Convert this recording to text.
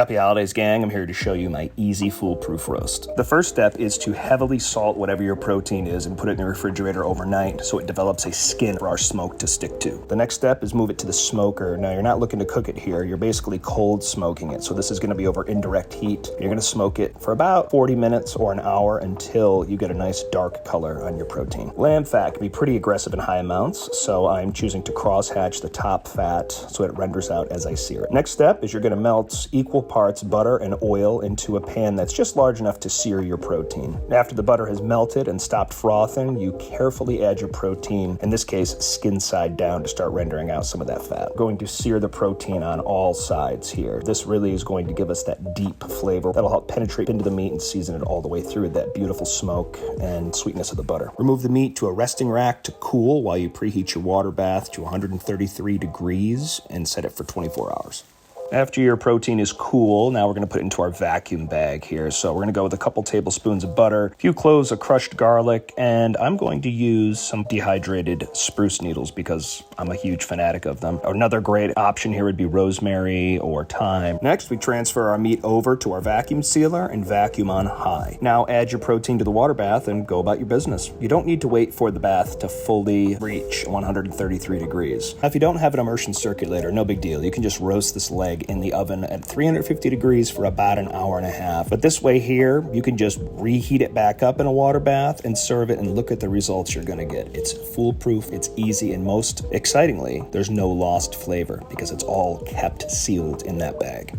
Happy holidays, gang. I'm here to show you my easy foolproof roast. The first step is to heavily salt whatever your protein is and put it in the refrigerator overnight so it develops a skin for our smoke to stick to. The next step is move it to the smoker. Now, you're not looking to cook it here. You're basically cold smoking it. So this is going to be over indirect heat. You're going to smoke it for about 40 minutes or an hour until you get a nice dark color on your protein. Lamb fat can be pretty aggressive in high amounts, so I'm choosing to crosshatch the top fat so it renders out as I sear it. Next step is you're going to melt equal parts butter and oil into a pan that's just large enough to sear your protein. After the butter has melted and stopped frothing, you carefully add your protein, in this case, skin side down, to start rendering out some of that fat. I'm going to sear the protein on all sides here. This really is going to give us that deep flavor that'll help penetrate into the meat and season it all the way through with that beautiful smoke and sweetness of the butter. Remove the meat to a resting rack to cool while you preheat your water bath to 133 degrees and set it for 24 hours. After your protein is cool, now we're going to put it into our vacuum bag here. So we're going to go with a couple tablespoons of butter, a few cloves of crushed garlic, and I'm going to use some dehydrated spruce needles because I'm a huge fanatic of them. Another great option here would be rosemary or thyme. Next, we transfer our meat over to our vacuum sealer and vacuum on high. Now add your protein to the water bath and go about your business. You don't need to wait for the bath to fully reach 133 degrees. Now, if you don't have an immersion circulator, no big deal. You can just roast this leg in the oven at 350 degrees for about an hour and a half. But this way here, you can just reheat it back up in a water bath and serve it, and look at the results you're gonna get. It's foolproof, it's easy, and most excitingly, there's no lost flavor because it's all kept sealed in that bag.